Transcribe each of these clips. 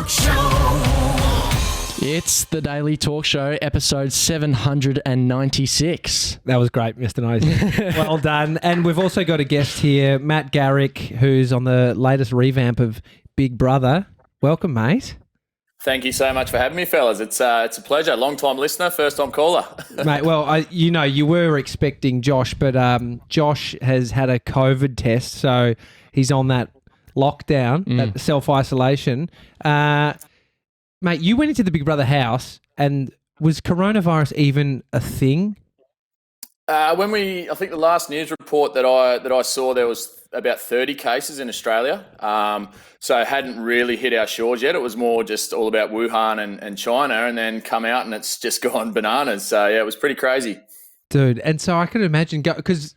Talk Show. It's the Daily Talk Show, episode 796. That was great, Mr. Nice. Well done. And we've also got a guest here, Matt Garrick, who's on the latest revamp of Big Brother. Welcome, mate. Thank you so much for having me, fellas. It's a pleasure. Long-time listener, first-time caller. Mate, well, you were expecting Josh, but Josh has had a COVID test, so he's on that lockdown, that self-isolation. Mate, you went into the Big Brother house, and was coronavirus even a thing? I think the last news report that I saw, there was about 30 cases in Australia. So it hadn't really hit our shores yet. It was more just all about Wuhan and China, and then come out and it's just gone bananas. So yeah, it was pretty crazy. Dude, and so I could imagine, because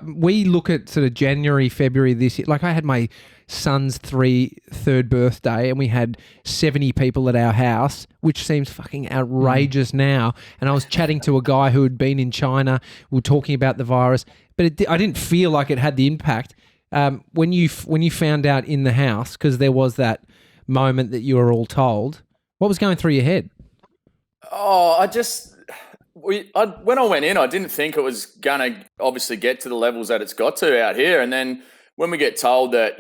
we look at sort of January, February this year. Like, I had my son's third birthday, and we had 70 people at our house, which seems fucking outrageous now. And I was chatting to a guy who had been in China. We were talking about the virus, but I didn't feel like it had the impact. When you found out in the house, because there was that moment that you were all told, what was going through your head? Oh, when I went in, I didn't think it was going to obviously get to the levels that it's got to out here. And then when we get told that,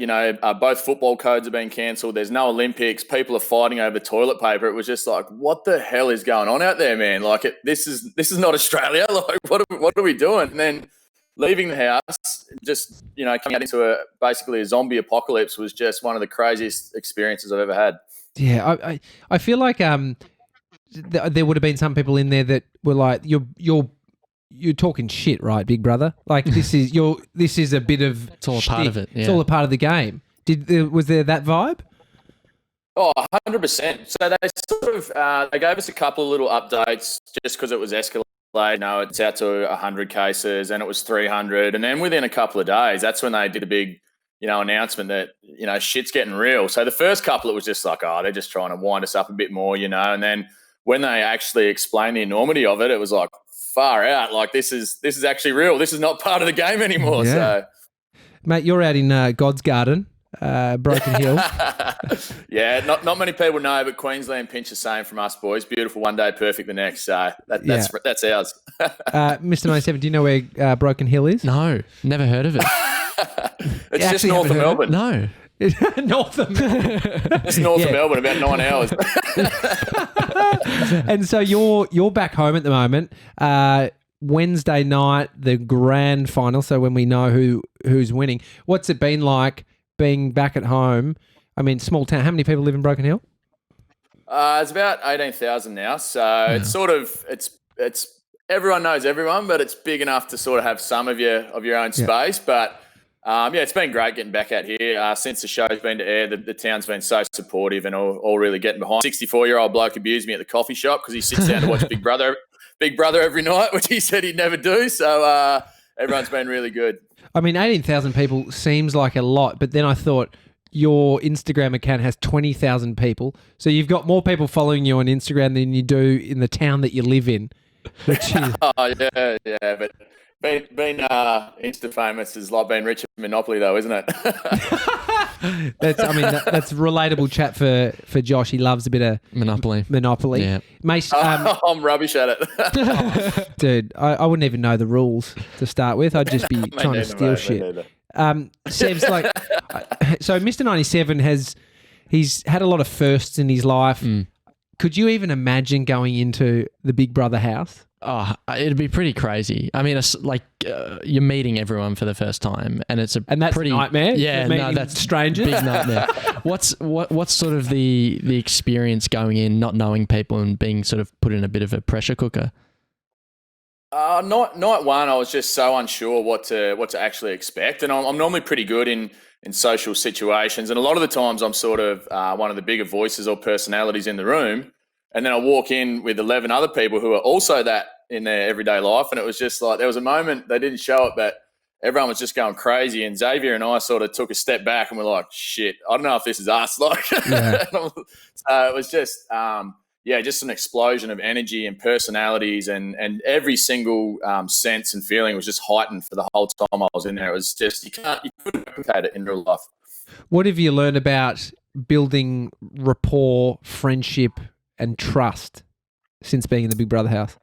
both football codes have been cancelled, there's no Olympics, people are fighting over toilet paper, it was just like, what the hell is going on out there, man? Like, this is not Australia. Like, what are we doing? And then leaving the house, just, coming out into basically a zombie apocalypse was just one of the craziest experiences I've ever had. Yeah, I feel like there would have been some people in there that were like, you're talking shit, right, Big Brother? Like, this is a bit of It's all a part of it. Yeah. It's all a part of the game. Was there that vibe? Oh, 100%. So they sort of they gave us a couple of little updates just because it was escalating. No, it's out to 100 cases, and it was 300, and then within a couple of days, that's when they did a big, announcement that shit's getting real. So the first couple, it was just like, oh, they're just trying to wind us up a bit more, and then when they actually explained the enormity of it, it was like, far out. Like, this is actually real. This is not part of the game anymore. Yeah. So, mate, you're out in God's Garden, Broken Hill. Yeah, not many people know, but Queensland pinch the same from us boys. Beautiful one day, perfect the next. So that's ours. Mr. 97, do you know where Broken Hill is? No, never heard of it. It's just north of Melbourne. No. North of Melbourne. It's north of Melbourne, about 9 hours. And so you're back home at the moment. Wednesday night, the grand final. So when we know who's winning, what's it been like being back at home? I mean, small town. How many people live in Broken Hill? It's about 18,000 now. So it's sort of it's everyone knows everyone, but it's big enough to sort of have some of your own space. But it's been great getting back out here. Since the show's been to air, the town's been so supportive and all really getting behind. 64-year-old bloke abused me at the coffee shop because he sits down to watch Big Brother every night, which he said he'd never do. So everyone's been really good. I mean, 18,000 people seems like a lot, but then I thought your Instagram account has 20,000 people. So you've got more people following you on Instagram than you do in the town that you live in. Which is... Oh, yeah. But being Insta famous is like being rich at Monopoly, though, isn't it? That's relatable chat for Josh. He loves a bit of Monopoly. Yeah. Mate, I'm rubbish at it. Dude, I wouldn't even know the rules to start with. I'd just be trying to steal shit. Seb's like, so Mr. 97 he's had a lot of firsts in his life. Could you even imagine going into the Big Brother house? Oh, it'd be pretty crazy. I mean, it's like you're meeting everyone for the first time, and it's that's pretty nightmare. Yeah, no, that's strangers. Big nightmare. What's sort of the experience going in, not knowing people and being sort of put in a bit of a pressure cooker? Night one, I was just so unsure what to actually expect, and I'm normally pretty good in social situations, and a lot of the times I'm sort of one of the bigger voices or personalities in the room. And then I walk in with 11 other people who are also that in their everyday life. And it was just like, there was a moment they didn't show it, but everyone was just going crazy. And Xavier and I sort of took a step back and we're like, shit, I don't know if this is us. Like, so it was just, just an explosion of energy and personalities and every single sense and feeling was just heightened for the whole time I was in there. It was just, you couldn't replicate it in real life. What have you learned about building rapport, friendship, and trust since being in the Big Brother house?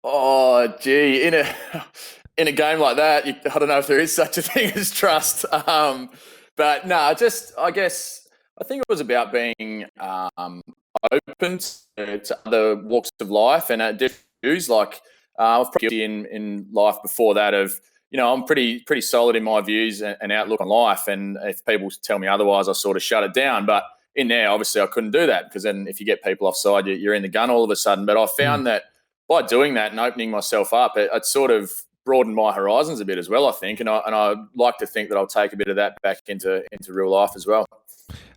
Oh, gee, in a game like that, I don't know if there is such a thing as trust. But no, I guess I think it was about being open to other walks of life and different views. Like I've probably in life before that of, I'm pretty solid in my views and outlook on life. And if people tell me otherwise, I sort of shut it down. But in there, obviously, I couldn't do that because then if you get people offside, you're in the gun all of a sudden. But I found that by doing that and opening myself up, it sort of broadened my horizons a bit as well, I think. And I like to think that I'll take a bit of that back into real life as well.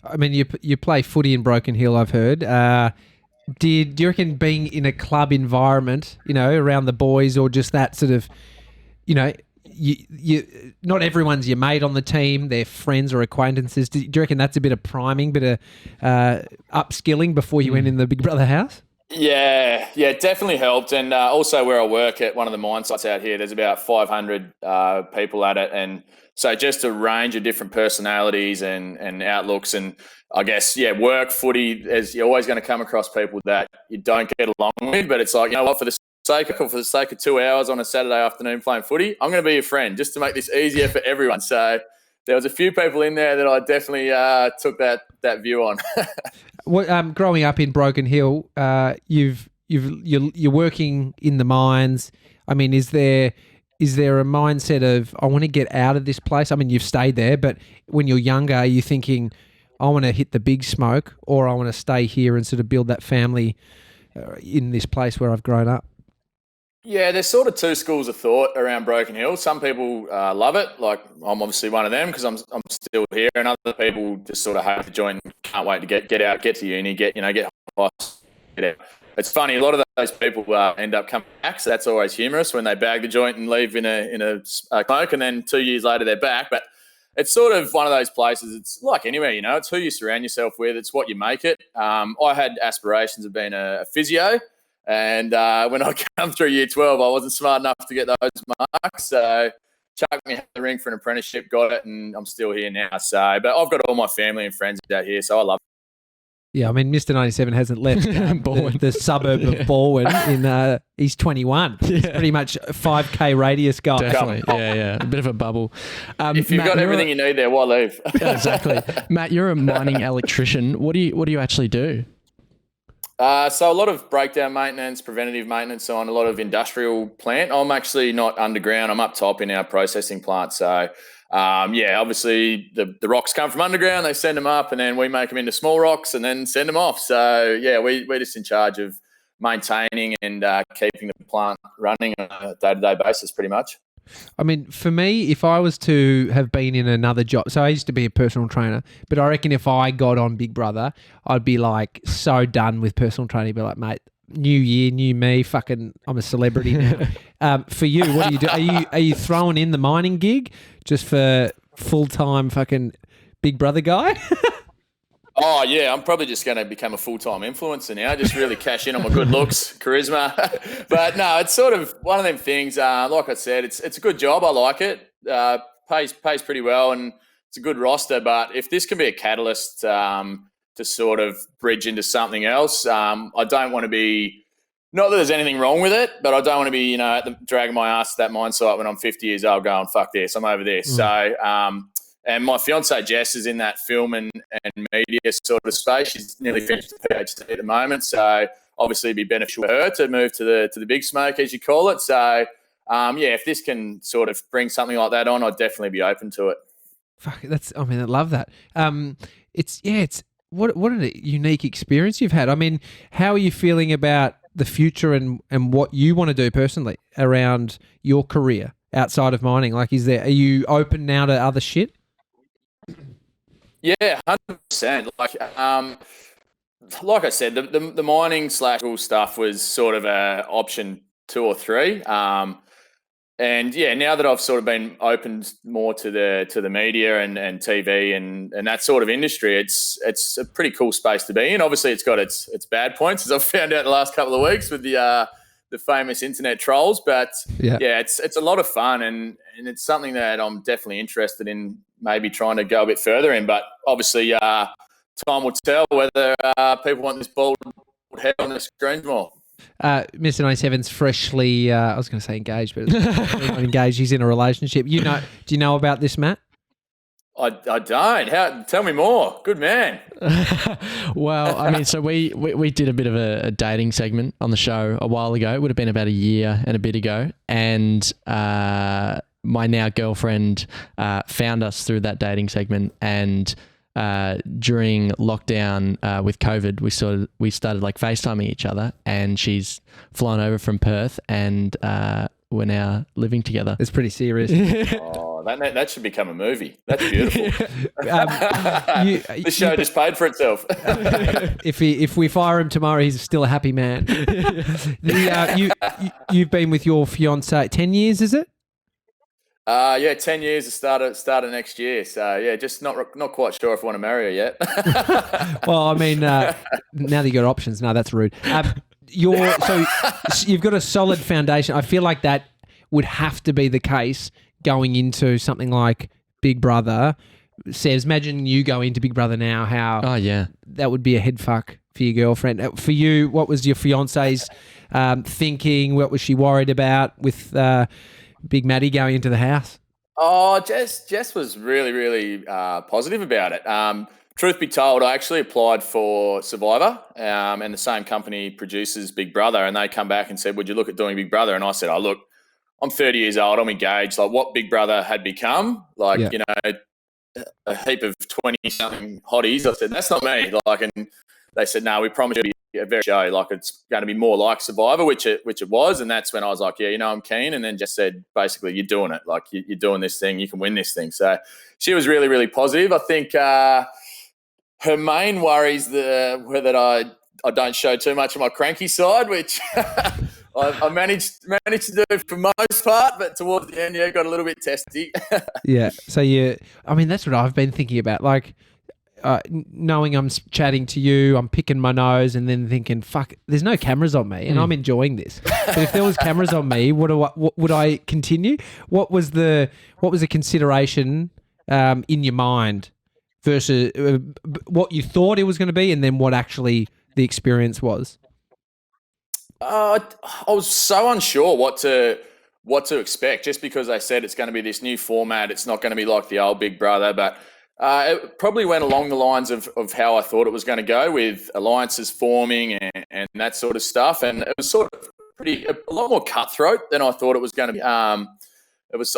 I mean, you play footy in Broken Hill, I've heard. Do you reckon being in a club environment, around the boys, or just that sort of, you not everyone's your mate on the team, they're friends or acquaintances. Do you reckon that's a bit of priming, bit of upskilling before you went in the Big Brother house? Yeah, it definitely helped. And also where I work at one of the mine sites out here, there's about 500 people at it. And so just a range of different personalities and outlooks. And I guess, work, footy, you're always going to come across people that you don't get along with. But it's like, you know what, for the sake of 2 hours on a Saturday afternoon playing footy, I'm going to be your friend just to make this easier for everyone. So there was a few people in there that I definitely took that view on. Growing up in Broken Hill, you're working in the mines. I mean, is there a mindset of, I want to get out of this place? I mean, you've stayed there, but when you're younger, are you thinking, I want to hit the big smoke, or I want to stay here and sort of build that family in this place where I've grown up? Yeah, there's sort of two schools of thought around Broken Hill. Some people love it, like I'm obviously one of them because I'm still here, and other people just sort of hate to join, can't wait to get out, get to uni, get high, get out. It's funny, a lot of those people end up coming back, so that's always humorous when they bag the joint and leave in a smoke, and then 2 years later they're back. But it's sort of one of those places. It's like anywhere, it's who you surround yourself with. It's what you make it. I had aspirations of being a physio. And when I come through year 12, I wasn't smart enough to get those marks. So chucked me the ring for an apprenticeship, got it, and I'm still here now. So, but I've got all my family and friends out here, so I love it. Yeah, I mean, Mr. 97 hasn't left the suburb of Balwyn. He's 21. He's pretty much a 5K radius guy. Definitely, yeah. A bit of a bubble. If you've got everything you need there, why leave? Exactly. Matt, you're a mining electrician. What do you actually do? So a lot of breakdown maintenance, preventative maintenance on a lot of industrial plant. I'm actually not underground. I'm up top in our processing plant. So, obviously the rocks come from underground. They send them up and then we make them into small rocks and then send them off. So, we're just in charge of maintaining and keeping the plant running on a day-to-day basis pretty much. I mean, for me, if I was to have been in another job, so I used to be a personal trainer, but I reckon if I got on Big Brother, I'd be like so done with personal training. Be like, mate, new year, new me, fucking, I'm a celebrity now. For you, what do you do? Are you throwing in the mining gig just for full-time fucking Big Brother guy? Oh, yeah, I'm probably just going to become a full-time influencer now, just really cash in on my good looks, charisma. But no, it's sort of one of them things. Like I said, it's a good job. I like it. Pays pretty well and it's a good roster. But if this can be a catalyst to sort of bridge into something else, I don't want to be, not that there's anything wrong with it, but I don't want to be, dragging my ass to that mine site when I'm 50 years old going, fuck this, I'm over this. So, and my fiancé Jess is in that film and media sort of space. She's nearly finished the PhD at the moment, so obviously it'd be beneficial for her to move to the big smoke, as you call it. So, if this can sort of bring something like that on, I'd definitely be open to it. Fuck, I love that. It's what a unique experience you've had. I mean, how are you feeling about the future and what you want to do personally around your career outside of mining? Like, are you open now to other shit? Yeah, 100%. Like I said, the mining / stuff was sort of a option 2 or 3. And now that I've sort of been opened more to the media and TV and that sort of industry, it's a pretty cool space to be in. Obviously, it's got its bad points, as I've found out the last couple of weeks with the famous internet trolls. But it's a lot of fun and it's something that I'm definitely interested in maybe trying to go a bit further in. But obviously, time will tell whether people want this bald head on the screens more. Mr. 97's freshly, I was going to say engaged, but it's not engaged. He's in a relationship. Do you know about this, Matt? I don't. Tell me more. Good man. Well, I mean, so we did a bit of a dating segment on the show a while ago. It would have been about a year and a bit ago. And my now girlfriend found us through that dating segment. And during lockdown with COVID, we started like FaceTiming each other. And she's flown over from Perth and we're now living together. It's pretty serious. That should become a movie. That's beautiful. The show just paid for itself. If we fire him tomorrow, he's still a happy man. You've been with your fiancé 10 years, is it? 10 years. The start of next year. So yeah, just not quite sure if I want to marry her yet. Well, I mean, now that you got options, no, that's rude. So you've got a solid foundation. I feel like that would have to be the case going into something like Big Brother. Says, imagine you go into Big Brother now, how that would be a head fuck for your girlfriend. For you, what was your fiance's thinking? What was she worried about with Big Maddie going into the house? Oh, Jess was really, really positive about it. Truth be told, I actually applied for Survivor, and the same company produces Big Brother, and they come back and said, would you look at doing Big Brother? And I said, look, I'm 30 years old, I'm engaged. Like what Big Brother had become, you know, a heap of 20-something hotties. I said, that's not me. And they said, no, we promise you it'll be a very show. Like it's going to be more like Survivor, which it was. And that's when I was like, yeah, you know, I'm keen. And then just said, basically, you're doing it. Like you're doing this thing. You can win this thing. So she was really, really positive. I think her main worries were that I don't show too much of my cranky side, which I managed to do for most part, but towards the end, got a little bit testy. Yeah. So I mean, that's what I've been thinking about. Like, knowing I'm chatting to you, I'm picking my nose and then thinking, fuck, there's no cameras on me and I'm enjoying this. But if there was cameras on me, would I continue? What was the consideration in your mind versus what you thought it was going to be and then what actually the experience was? I was so unsure what to expect, just because they said it's going to be this new format. It's not going to be like the old Big Brother, but it probably went along the lines of how I thought it was going to go, with alliances forming and that sort of stuff. And it was sort of a lot more cutthroat than I thought it was going to be. I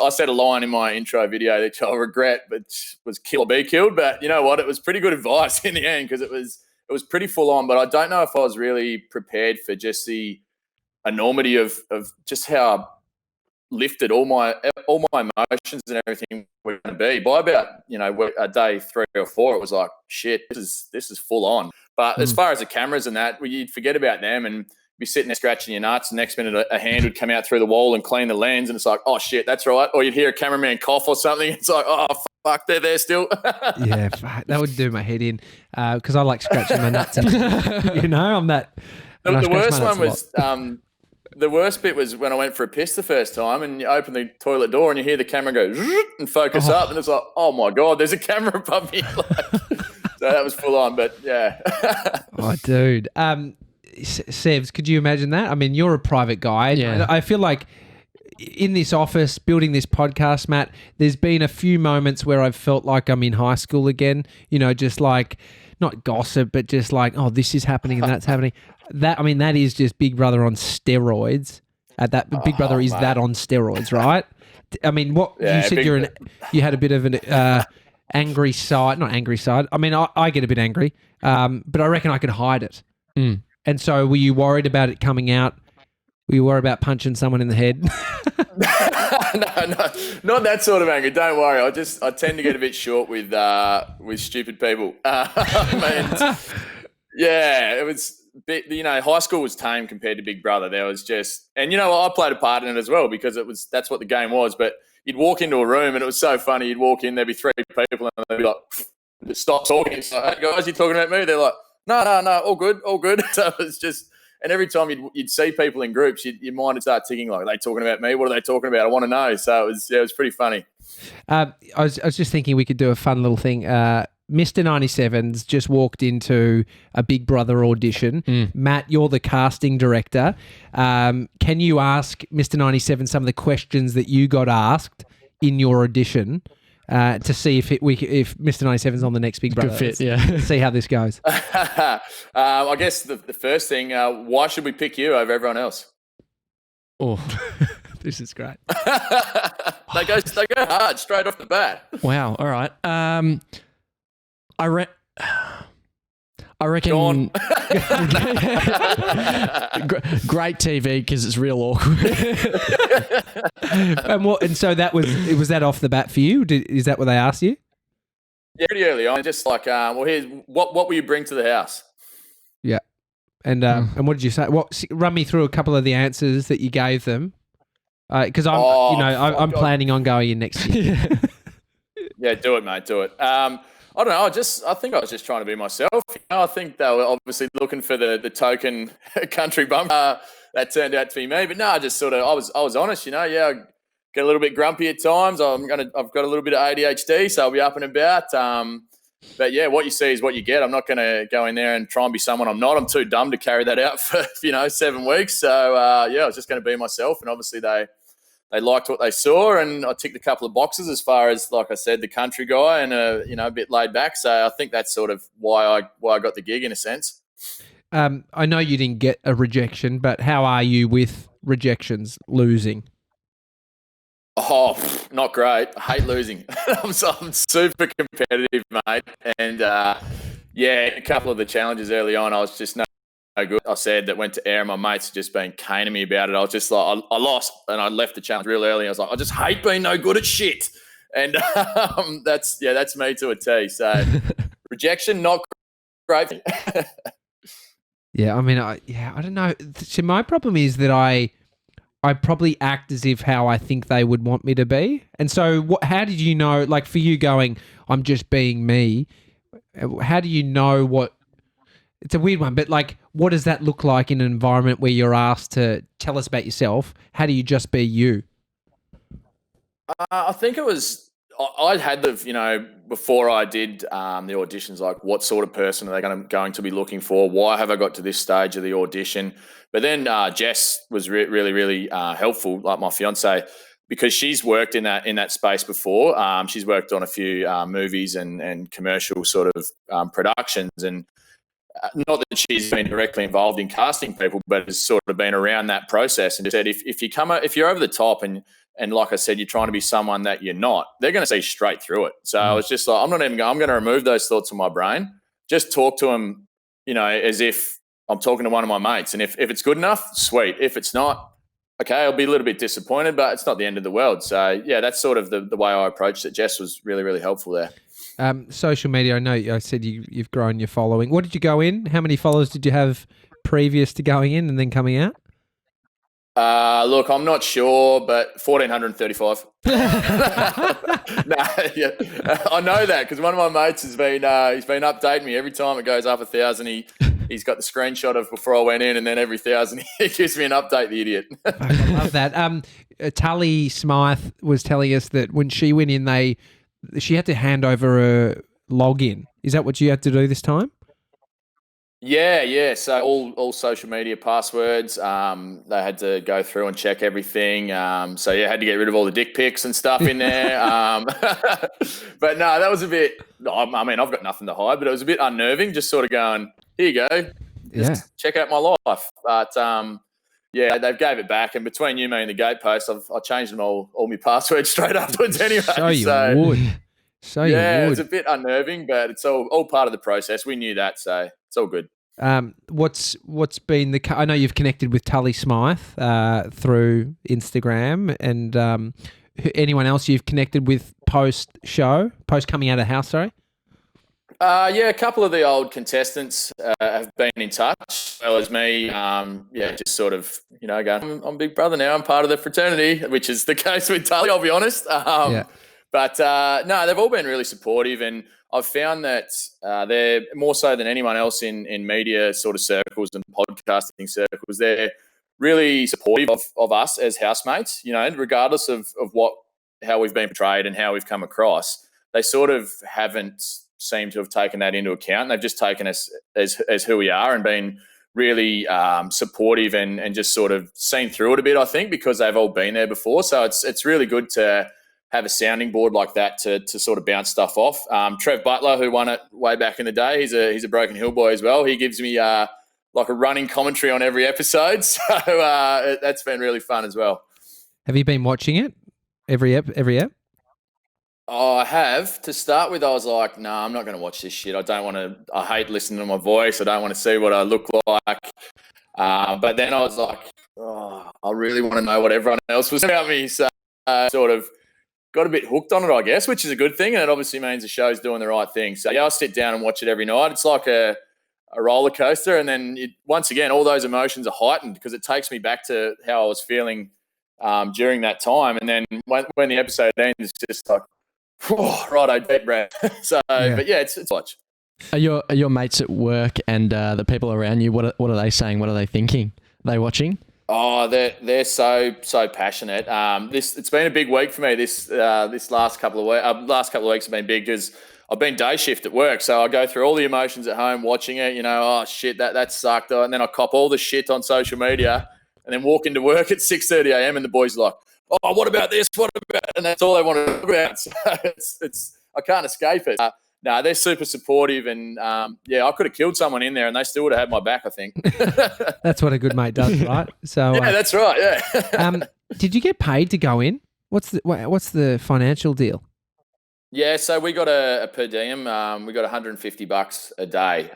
said a line in my intro video that I'll regret, but was kill or be killed. But you know what? It was pretty good advice in the end, because it was pretty full on. But I don't know if I was really prepared for just the enormity of just how lifted all my emotions and everything were going to be. By about a day 3 or 4, it was like, shit, this is full on. But as far as the cameras and that, you'd forget about them and be sitting there scratching your nuts. The next minute, a hand would come out through the wall and clean the lens, and it's like, oh shit, that's right. Or you'd hear a cameraman cough or something. It's like, oh fuck, they're there still. Yeah, that would do my head in, because I like scratching my nuts. And, I'm that. The worst one was. The worst bit was when I went for a piss the first time, and you open the toilet door and you hear the camera go and focus up, and it's like, oh my God, there's a camera above me. So that was full on, but yeah. Oh, dude. Sevs, could you imagine that? I mean, you're a private guy. Yeah. I feel like in this office, building this podcast, Matt, there's been a few moments where I've felt like I'm in high school again, just like, not gossip, but just like, oh, this is happening and that's happening. That is just Big Brother on steroids. Big Brother is that on steroids, right? I mean, you said you had a bit of an angry side, not angry side. I mean, I get a bit angry, but I reckon I could hide it. Mm. And so, were you worried about it coming out? Were you worried about punching someone in the head? No, not that sort of anger. Don't worry. I tend to get a bit short with stupid people. Yeah, it was. High school was tame compared to Big Brother. There was just, and I played a part in it as well, because that's what the game was. But you'd walk into a room and it was so funny. You'd walk in, there'd be 3 people, and they'd be like, "Stop talking." It's like, "Hey guys, you talking about me?" They're like, "No, all good." So it was just, and every time you'd see people in groups, your mind would start ticking, like, are they talking about me? What are they talking about? I want to know. So it was pretty funny. I was just thinking we could do a fun little thing. Mr. 97's just walked into a Big Brother audition. Matt, you're the casting director. Can you ask Mr. 97 some of the questions that you got asked in your audition to see if Mr. 97's on the next Big Brother? Good fit, yeah. See how this goes. I guess the first thing, why should we pick you over everyone else? Oh, This is great. They go hard straight off the bat. wow. All right. I reckon Gone. great TV because it's real awkward. And so that was that off the bat for you? Is that what they asked you? Yeah, pretty early on. Just like, here's what will you bring to the house? Yeah. And what did you say? Run me through a couple of the answers that you gave them. Because I'm planning on going in next year. Yeah, do it, mate. Do it. I don't know. I think I was just trying to be myself. I think they were obviously looking for the token country bump. That turned out to be me. But no, I just sort of I was honest. Yeah, I get a little bit grumpy at times. I've got a little bit of ADHD, so I'll be up and about. But yeah, what you see is what you get. I'm not going to go in there and try and be someone I'm not. I'm too dumb to carry that out for 7 weeks. So I was just going to be myself, and obviously they liked what they saw, and I ticked a couple of boxes as far as, like I said, the country guy and a bit laid back. So I think that's sort of why I got the gig in a sense. I know you didn't get a rejection, but how are you with rejections, losing? Oh, not great. I hate losing. I'm super competitive, mate. And a couple of the challenges early on, I was just no good. I said that went to air, and my mates had just been caning me about it. I was just like, I lost, and I left the challenge real early. I was like, I just hate being no good at shit. And that's me to a T. So rejection, not great. Yeah, I mean, I don't know. So my problem is that I probably act as if how I think they would want me to be. And so how did you know, like for you going, I'm just being me, how do you know what, it's a weird one, but like, what does that look like in an environment where you're asked to tell us about yourself? How do you just be you? I think it was, I had before I did the auditions, like what sort of person are they going to be looking for? Why have I got to this stage of the audition? But then Jess was really, really helpful, like my fiancé, because she's worked in that space before. She's worked on a few movies and commercial sort of productions, and not that she's been directly involved in casting people, but has sort of been around that process and just said, if you're over the top and like I said, you're trying to be someone that you're not, they're going to see straight through it. So I was just like, I'm going to remove those thoughts from my brain. Just talk to them, as if I'm talking to one of my mates. And if it's good enough, sweet. If it's not, okay, I'll be a little bit disappointed, but it's not the end of the world. So yeah, that's sort of the way I approached it. Jess was really, really helpful there. Social media, I know I said you've grown your following. What did you go in? How many followers did you have previous to going in and then coming out? Look, I'm not sure, but 1,435. I know that because one of my mates has been he's been updating me every time it goes up 1,000. He's got the screenshot of before I went in, and then every 1,000 he gives me an update. The idiot. I love that. Tully Smythe was telling us that when she went in, she had to hand over a login. Is that what you had to do this time? Yeah. So all social media passwords, they had to go through and check everything. So yeah, had to get rid of all the dick pics and stuff in there. But no, that was a bit. I mean, I've got nothing to hide, but it was a bit unnerving. Just sort of going, here you go, just check out my life. But yeah, they gave it back, and between you, me, and the gatepost, I changed them all my passwords straight afterwards anyway. So you would. It was a bit unnerving, but it's all part of the process. We knew that, so it's all good. What's been I know you've connected with Tully Smythe through Instagram, and anyone else you've connected with post coming out of the house, sorry? Yeah, a couple of the old contestants have been in touch, as well as me. Just sort of, going, I'm Big Brother now. I'm part of the fraternity, which is the case with Tully, I'll be honest. But no, they've all been really supportive, and I've found that they're more so than anyone else in media sort of circles and podcasting circles. They're really supportive of us as housemates, regardless of how we've been portrayed and how we've come across. They sort of haven't seem to have taken that into account. They've just taken us as who we are and been really supportive and just sort of seen through it a bit, I think, because they've all been there before. So it's really good to have a sounding board like that to sort of bounce stuff off. Trev Butler, who won it way back in the day, he's a Broken Hill boy as well. He gives me like a running commentary on every episode. So that's been really fun as well. Have you been watching it every ep? Oh, I have. To start with, I was like, no, I'm not going to watch this shit. I hate listening to my voice. I don't want to see what I look like. But then I was like, oh, I really want to know what everyone else was about me. So sort of got a bit hooked on it, I guess, which is a good thing. And it obviously means the show's doing the right thing. So yeah, I'll sit down and watch it every night. It's like a roller coaster. And then once again, all those emotions are heightened because it takes me back to how I was feeling during that time. And then when the episode ends, it's just like, oh, righto, deep breath. So, yeah. But yeah, it's watch. Are your mates at work and the people around you, what are they saying? What are they thinking? Are they watching? Oh, they're so passionate. It's been a big week for me. This last couple of weeks have been big because I've been day shift at work, so I go through all the emotions at home watching it. You know, oh shit, that sucked, and then I cop all the shit on social media, and then walk into work at 6:30 a.m. and the boys are like, oh, what about this? What about? And that's all they want to talk about. So it's I can't escape it. No, they're super supportive, and I could have killed someone in there, and they still would have had my back, I think. That's what a good mate does, right? So yeah, that's right. Yeah. Did you get paid to go in? What's the financial deal? Yeah, so we got a per diem. We got $150 a day,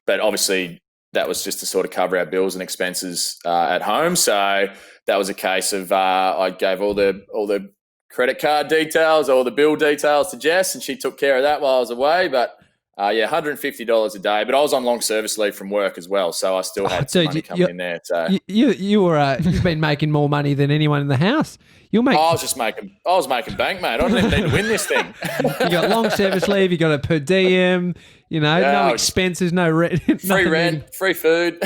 but obviously that was just to sort of cover our bills and expenses at home. So that was a case of I gave all the credit card details, all the bill details to Jess, and she took care of that while I was away. But $150 a day. But I was on long service leave from work as well, so I still had some money coming in there. So you've been making more money than anyone in the house. I was making bank, mate. I didn't even need to win this thing. You got long service leave. You got a per diem. You know, no expenses, no rent, free rent, free food.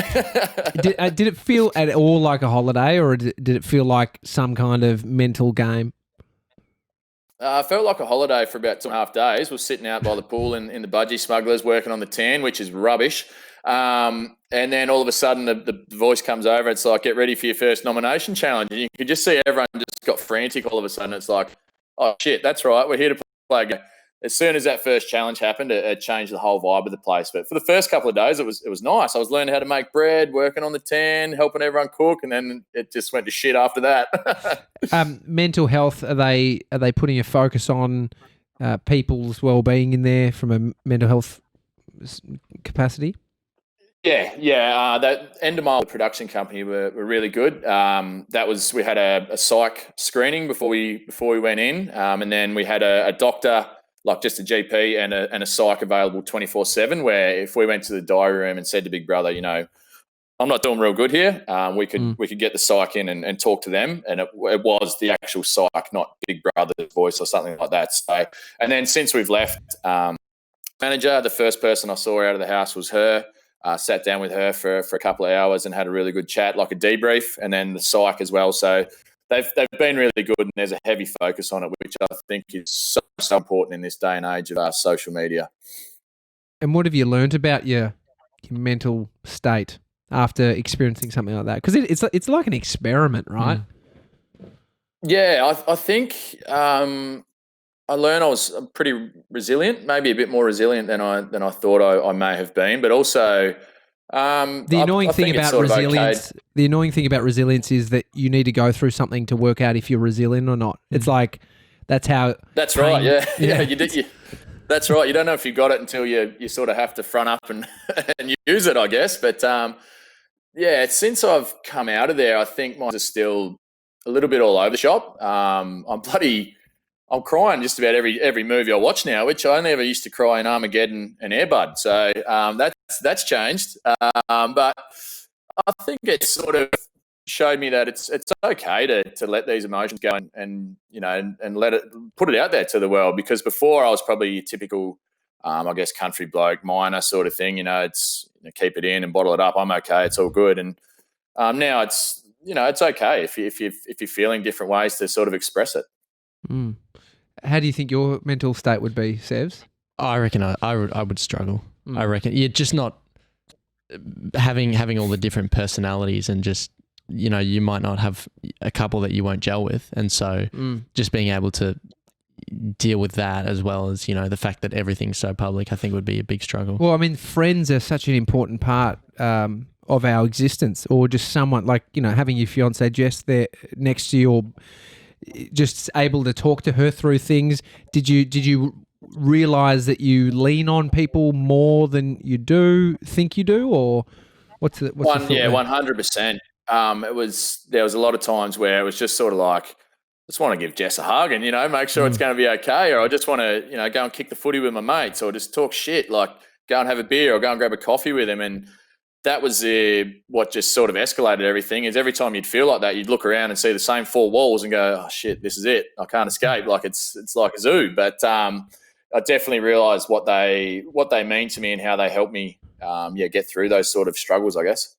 Did it feel at all like a holiday, or did it feel like some kind of mental game? I felt like a holiday for about 2.5 days. We're sitting out by the pool in the budgie smugglers working on the tan, which is rubbish. And then all of a sudden the voice comes over. It's like, get ready for your first nomination challenge. And you could just see everyone just got frantic all of a sudden. It's like, oh, shit, that's right. We're here to play a game. As soon as that first challenge happened, it changed the whole vibe of the place. But for the first couple of days, it was nice. I was learning how to make bread, working on the tan, helping everyone cook, and then it just went to shit after that. Mental health, are they putting a focus on people's well-being in there from a mental health capacity? Yeah. That Endemol production company were really good. We had a psych screening before we went in, and then we had a doctor, like just a GP and a psych available 24/7. Where if we went to the diary room and said to Big Brother, you know, I'm not doing real good here, we could get the psych in and talk to them, and it was the actual psych, not Big Brother's voice or something like that. So, and then since we've left, manager, the first person I saw out of the house was her. Sat down with her for a couple of hours and had a really good chat, like a debrief, and then the psych as well. So they've been really good, and there's a heavy focus on it, which I think is so important in this day and age of social media. And what have you learned about your mental state after experiencing something like that? Because it's like an experiment, right? Yeah, I think I learned I was pretty resilient, maybe a bit more resilient than I thought I may have been, but also the annoying thing about resilience. The annoying thing about resilience is that you need to go through something to work out if you're resilient or not. It's like that's how. That's right. Yeah. You did. That's right. You don't know if you got it until you sort of have to front up and use it, I guess. But since I've come out of there, I think mine is still a little bit all over the shop. I'm crying just about every movie I watch now, which I only ever used to cry in Armageddon and Air Bud. So that's changed. But I think it sort of showed me that it's okay to let these emotions go and you know and put it out there to the world. Because before I was probably your typical, I guess, country bloke, miner sort of thing. You know, it's keep it in and bottle it up. I'm okay. It's all good. And now it's okay if you're feeling different ways to sort of express it. How do you think your mental state would be, Sevs? I reckon I would struggle. I reckon you're just not having all the different personalities, and just, you know, you might not have a couple that you won't gel with, and so just being able to deal with that, as well as, you know, the fact that everything's so public, I think would be a big struggle. Well, I mean, friends are such an important part of our existence, or just someone like, you know, having your fiancé Jess there next to you, or just able to talk to her through things. Did you realize that you lean on people more than you think you do, or what's the thought there? 100%. There was a lot of times where it was just sort of like, I just want to give Jess a hug and, you know, make sure it's going to be okay, or I just want to, you know, go and kick the footy with my mates, or just talk shit, like go and have a beer or go and grab a coffee with him. And that was what just sort of escalated everything. Is every time you'd feel like that, you'd look around and see the same four walls and go, oh shit, this is it, I can't escape. Like it's like a zoo. But I definitely realised what they mean to me and how they help me, get through those sort of struggles, I guess.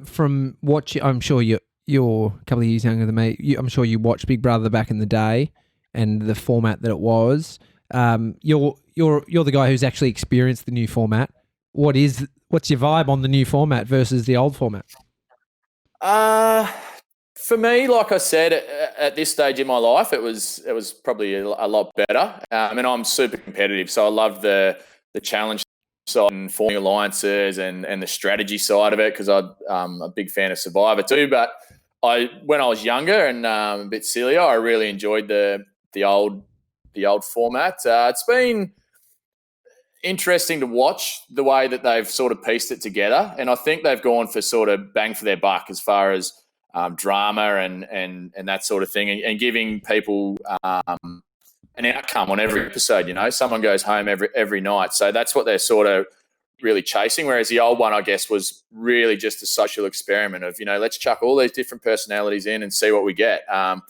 From what I'm sure you're a couple of years younger than me. I'm sure you watched Big Brother back in the day and the format that it was. You're the guy who's actually experienced the new format. What's your vibe on the new format versus the old format? For me, like I said, at this stage in my life, it was probably a lot better. And I'm super competitive, so I love the challenge side and forming alliances and the strategy side of it, because I'm a big fan of Survivor too. But when I was younger and a bit sillier, I really enjoyed the old format. It's been interesting to watch the way that they've sort of pieced it together, and I think they've gone for sort of bang for their buck as far as drama and that sort of thing, and giving people an outcome on every episode. You know, someone goes home every night, so that's what they're sort of really chasing. Whereas the old one, I guess, was really just a social experiment of, you know, let's chuck all these different personalities in and see what we get. And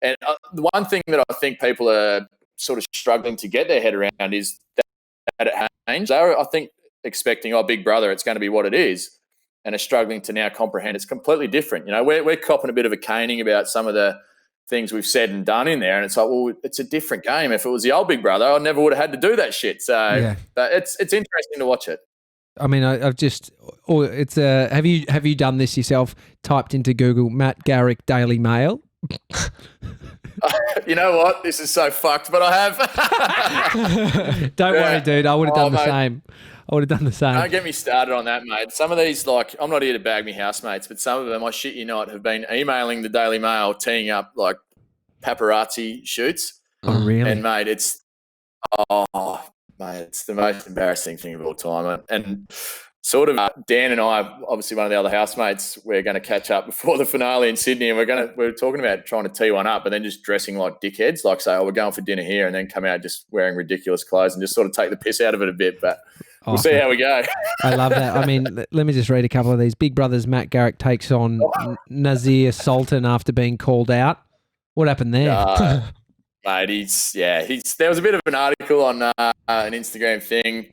the one thing that I think people are sort of struggling to get their head around is that it changed. They're, I think, expecting, Big Brother, it's going to be what it is, and are struggling to now comprehend it's completely different. You know, we're copping a bit of a caning about some of the things we've said and done in there, and it's like, well, it's a different game. If it was the old Big Brother, I never would have had to do that shit. So, but it's interesting to watch it. I mean, have you done this yourself? Typed into Google Matt Garrick Daily Mail. You know what? This is so fucked, but I have. Don't worry, dude. I would have done the same. Don't get me started on that, mate. Some of these, like, I'm not here to bag me housemates, but some of them, I shit you not, have been emailing the Daily Mail, teeing up like paparazzi shoots. Oh, really? And mate, it's the most embarrassing thing of all time. And sort of Dan and I, obviously one of the other housemates, we're going to catch up before the finale in Sydney, and we're talking about trying to tee one up, but then just dressing like dickheads, like say, we're going for dinner here, and then come out just wearing ridiculous clothes and just sort of take the piss out of it a bit. But we'll see how we go. I love that. I mean, let me just read a couple of these. Big Brother's Matt Garrick takes on Nazir Sultan after being called out. What happened there? Mate, there was a bit of an article on an Instagram thing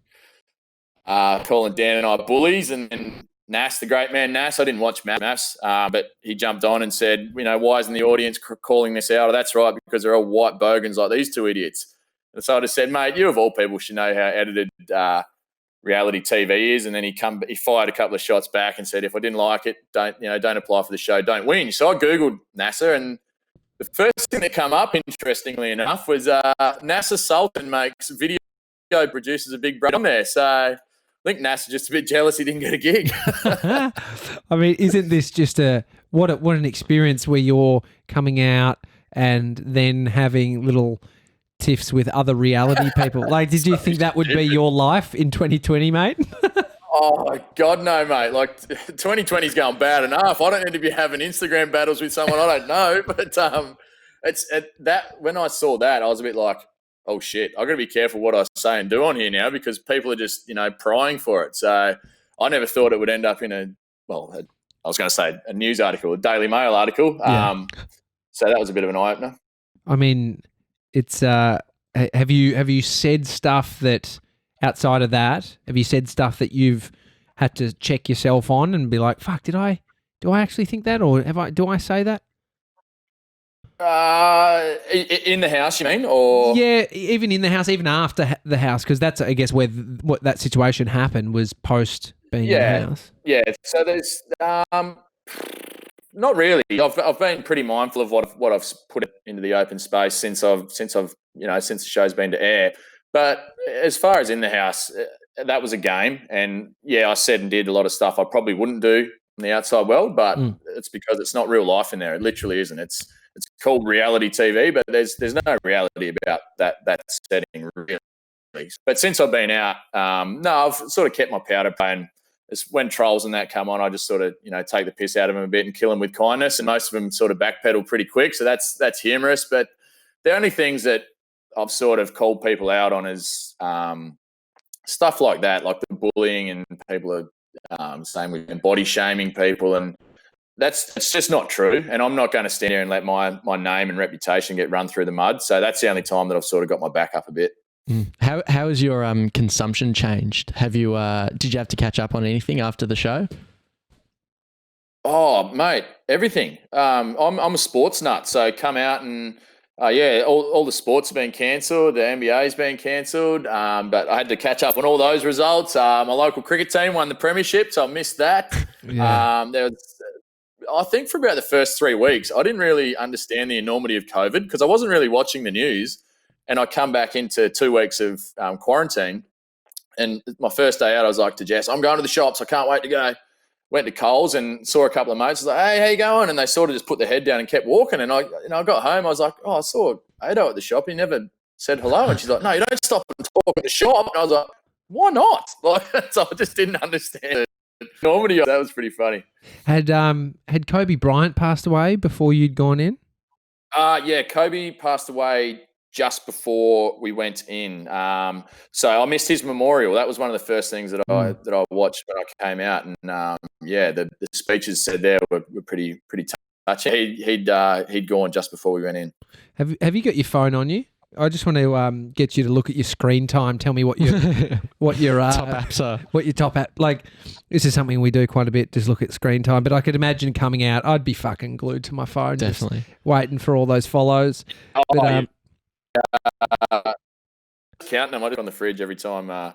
calling Dan and I bullies, and Nas, the great man Nas, I didn't watch Maps, but he jumped on and said, you know, why isn't the audience calling this out? Oh, that's right, because they're all white bogans like these two idiots. And so I just said, mate, you of all people should know how edited reality TV is. And then he fired a couple of shots back and said, if I didn't like it, don't apply for the show, don't win. So I Googled NASA, and the first thing that come up, interestingly enough, was NASA Sultan makes video produces a Big Brother on there. So I think NASA's just a bit jealous he didn't get a gig. I mean, isn't this just what an experience where you're coming out and then having little tiffs with other reality people? Like, did you think that would be your life in 2020, mate? Oh, God, no, mate. Like, 2020's going bad enough. I don't need to be having Instagram battles with someone I don't know. But when I saw that, I was a bit like, oh, shit, I've got to be careful what I say and do on here now, because people are just, prying for it. So I never thought it would end up in a news article, a Daily Mail article. Yeah. So that was a bit of an eye-opener. I mean, it's have you said stuff that outside of that, have you said stuff that you've had to check yourself on and be like, fuck, do I actually think that, or do I say that? In the house, you mean, or Yeah, even in the house, even after the house, because that's, I guess, where what that situation happened was post being in the house. Yeah. So there's not really. I've been pretty mindful of what I've put into the open space since the show's been to air. But as far as in the house, that was a game, and yeah, I said and did a lot of stuff I probably wouldn't do in the outside world, but it's because it's not real life in there. It literally isn't. It's called reality TV, but there's no reality about that setting really. But since I've been out, no, I've sort of kept my powder playing. It's when trolls and that come on, I just sort of take the piss out of them a bit and kill them with kindness, and most of them sort of backpedal pretty quick. So that's humorous. But the only things that I've sort of called people out on is stuff like that, like the bullying, and people are saying we've been body shaming people, and it's just not true. And I'm not going to stand here and let my name and reputation get run through the mud. So that's the only time that I've sort of got my back up a bit. How has your consumption changed? Have you did you have to catch up on anything after the show? Oh, mate, everything. I'm a sports nut, so come out and all the sports have been cancelled. The NBA's been cancelled, but I had to catch up on all those results. My local cricket team won the premiership, so I missed that. Yeah. There was, I think, for about the first 3 weeks, I didn't really understand the enormity of COVID because I wasn't really watching the news. And I come back into 2 weeks of quarantine, and my first day out, I was like to Jess, I'm going to the shops. I can't wait to go. Went to Coles and saw a couple of mates. I was like, hey, how you going? And they sort of just put their head down and kept walking. And I got home. I was like, I saw Ado at the shop. He never said hello. And she's like, no, you don't stop and talk at the shop. And I was like, why not? So I just didn't understand it. Normally, that was pretty funny. Had Kobe Bryant passed away before you'd gone in? Yeah, Kobe passed away just before we went in. So I missed his memorial. That was one of the first things that I watched when I came out. And the speeches said there were pretty touching. He'd gone just before we went in. Have you got your phone on you? I just want to get you to look at your screen time. Tell me what your top apps are. What your top app, like. This is something we do quite a bit. Just look at screen time. But I could imagine coming out, I'd be fucking glued to my phone, definitely just waiting for all those follows. But, counting them. I do it on the fridge every time I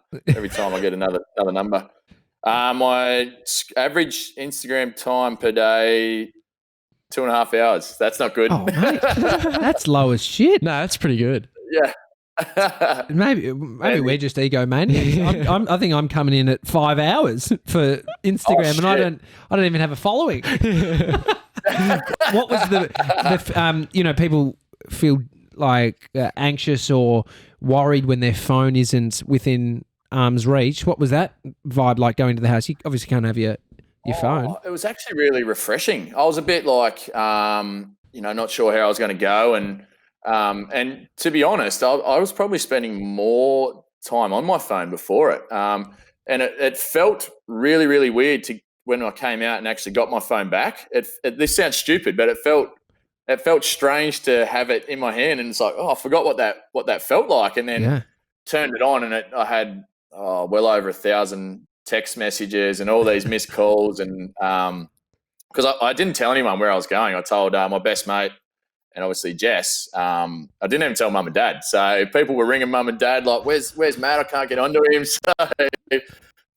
get another number. My average Instagram time per day, 2.5 hours. That's not good. Oh, mate, that's low as shit. No, that's pretty good. Yeah. Maybe we're just egomaniacs. I think I'm coming in at 5 hours for Instagram, and I don't even have a following. What was the people feel like anxious or worried when their phone isn't within arm's reach. What was that vibe like going to the house? You obviously can't have your phone. It was actually really refreshing. I was a bit like, not sure how I was going to go. And to be honest, I was probably spending more time on my phone before it. And it felt really, really weird when I came out and actually got my phone back. This sounds stupid, but it felt strange to have it in my hand, and it's like, I forgot what that felt like, and then turned it on, and I had well over 1,000 text messages and all these missed calls, and because I didn't tell anyone where I was going. I told my best mate and obviously Jess. I didn't even tell mum and dad, so people were ringing mum and dad like, "Where's Matt? I can't get onto him." So,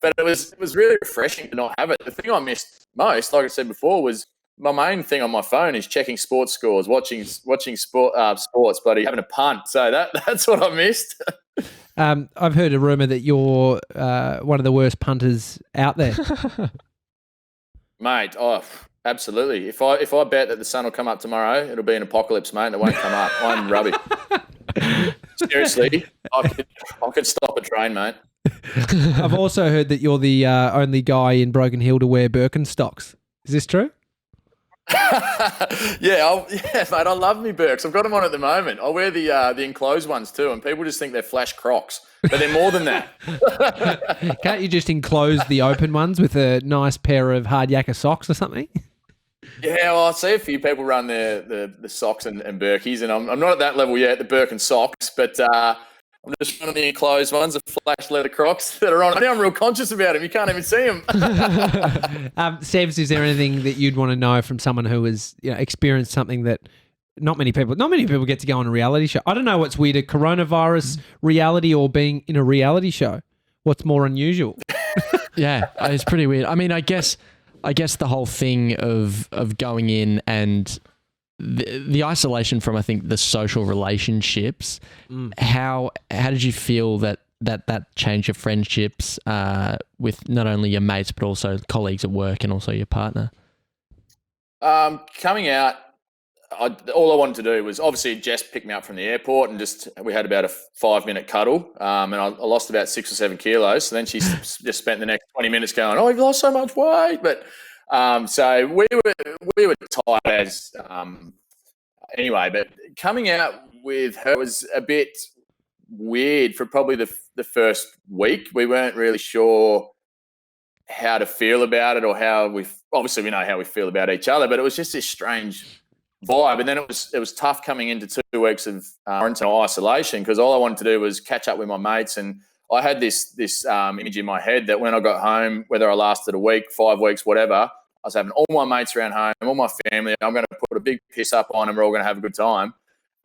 but it was really refreshing to not have it. The thing I missed most, like I said before, was my main thing on my phone is checking sports scores, watching sports, bloody having a punt. So that's what I missed. I've heard a rumor that you're one of the worst punters out there, mate. Oh, absolutely. If I bet that the sun will come up tomorrow, it'll be an apocalypse, mate. And it won't come up. I'm rubbish. Seriously, I could stop a train, mate. I've also heard that you're the only guy in Broken Hill to wear Birkenstocks. Is this true? Yeah, mate. I love me Birks. I've got them on at the moment. I wear the enclosed ones too, and people just think they're flash Crocs, but they're more than that. Can't you just enclose the open ones with a nice pair of hard yakka socks or something? Yeah, well, I see a few people run the socks and Birkies, and I'm not at that level yet, the Birk and socks, but I'm just running the enclosed ones, the flash leather Crocs that are on. Now I'm real conscious about them. You can't even see them. Sebs, is there anything that you'd want to know from someone who has experienced something that Not many people get to go on a reality show. I don't know what's weirder, coronavirus reality or being in a reality show. What's more unusual? Yeah, it's pretty weird. I mean, I guess the whole thing of going in and the isolation from, I think, the social relationships. How did you feel that changed your friendships with not only your mates but also colleagues at work and also your partner? Coming out, all I wanted to do was, obviously, Jess picked me up from the airport and we had about a 5-minute cuddle, and I lost about 6 or 7 kilos. So then she just spent the next 20 minutes going, "Oh, you've lost so much weight." But so we were tired as anyway. But coming out with her was a bit weird for probably the first week. We weren't really sure how to feel about it, or obviously we know how we feel about each other, but it was just this strange vibe. And then it was tough coming into 2 weeks of quarantine isolation, because all I wanted to do was catch up with my mates. And I had this image in my head that when I got home, whether I lasted a week, 5 weeks, whatever, I was having all my mates around home, all my family. I'm going to put a big piss up on, and we're all going to have a good time.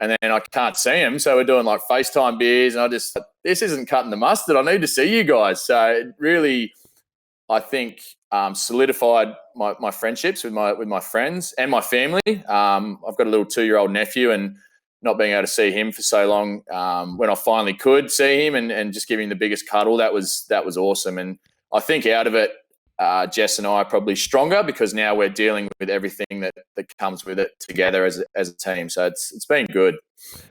And then I can't see them, so we're doing like FaceTime beers, and this isn't cutting the mustard. I need to see you guys. So it really, I think, solidified my friendships with my friends and my family. I've got a little 2-year-old nephew, and not being able to see him for so long, when I finally could see him and just give him the biggest cuddle, that was awesome. And I think out of it, Jess and I are probably stronger, because now we're dealing with everything that comes with it together as a team. So it's been good.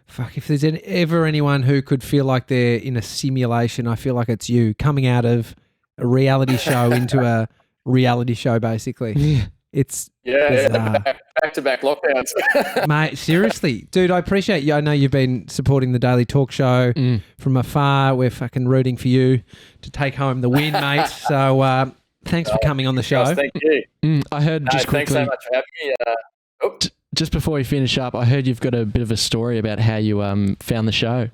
Fuck, if there's ever anyone who could feel like they're in a simulation, I feel like it's you, coming out of a reality show into a reality show, basically. It's back-to-back lockdowns. Mate, seriously. Dude, I appreciate you. I know you've been supporting the Daily Talk Show from afar. We're fucking rooting for you to take home the win, mate. So thanks for coming on the show. Thank you. I heard just quickly. Thanks so much for having me. Just before we finish up, I heard you've got a bit of a story about how you found the show.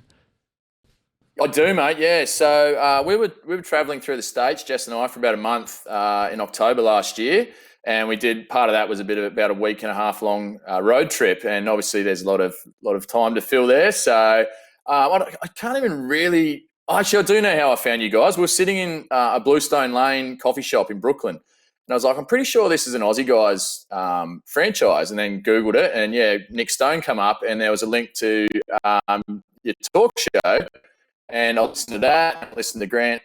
I do, mate. Yeah. So we were travelling through the States, Jess and I, for about a month in October last year, and we did, part of that was about a week and a half long road trip, and obviously there's a lot of time to fill there. So I can't even really. Actually, I do know how I found you guys. We were sitting in a Bluestone Lane coffee shop in Brooklyn, and I was like, I'm pretty sure this is an Aussie Guys franchise, and then Googled it, and yeah, Nick Stone come up, and there was a link to your talk show. And I listened to that, listened to Grant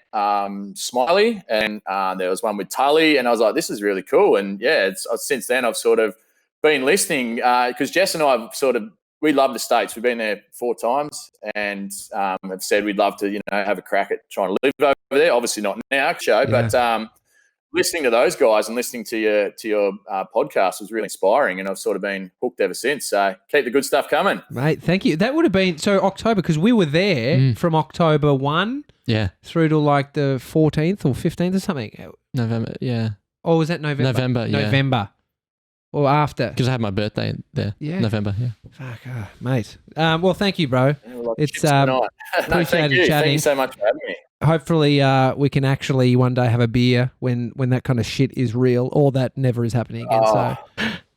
Smiley, and there was one with Tully, and I was like, this is really cool. And yeah, since then I've sort of been listening, because Jess and I we love the States. We've been there 4 times, and have said we'd love to, have a crack at trying to live over there. Obviously not in our show, but listening to those guys and listening to your podcast was really inspiring, and I've sort of been hooked ever since. So keep the good stuff coming, mate. Thank you. That would have been October, because we were there from October 1 through to like the 14th or 15th or something. November, yeah. Or was that November? November. Or after? Because I had my birthday there. Yeah. November, yeah. Fuck, mate. Well, thank you, bro. It's appreciated chatting. Thank you so much for having me. Hopefully we can actually one day have a beer when that kind of shit is real, or that never is happening again. So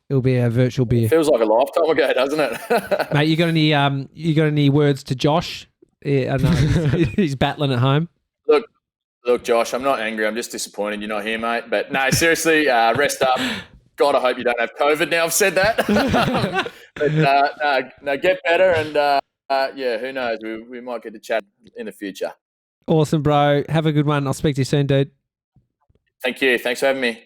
it'll be a virtual beer. Feels like a lifetime ago, doesn't it? Mate, you got any words to Josh? Yeah, I know he's battling at home. Look, Josh, I'm not angry. I'm just disappointed you're not here, mate. But no, seriously, rest up. God, I hope you don't have COVID now I've said that. But no, get better, and who knows? We might get to chat in the future. Awesome, bro. Have a good one. I'll speak to you soon, dude. Thank you. Thanks for having me.